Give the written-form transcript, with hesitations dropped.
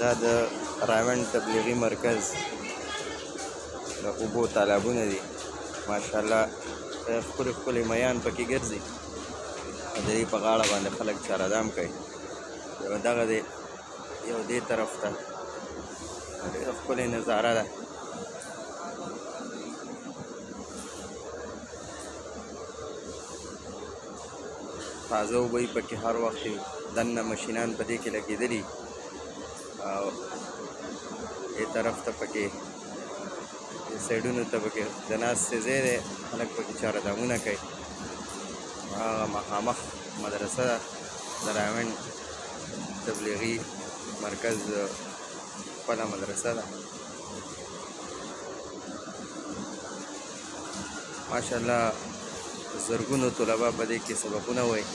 دا د راوند تبلیغي مرکز د اوبو تالابونه دي ماشاءالله ښکلي ښکلي میان پکې ګرځي او د دې په غاړه باندې خلک چارهدام کوي یو دغه دی یو دې طرف ته ډېره ښکلې نظاره ده تازه اوبه یې پکې هر وخت دننه مشینان په دې کې لګېدلي او دې طرف ته پکې دې سایډونو ته پکې د ناستې ځای دی خلک پکې چارهدامونه کوي هغه مخامخ مدرسه ده د راوند تبلیغي مرکز خپله مدرسه ده ماشاءالله زرګونو طلبا په دې کې سبقونه وایي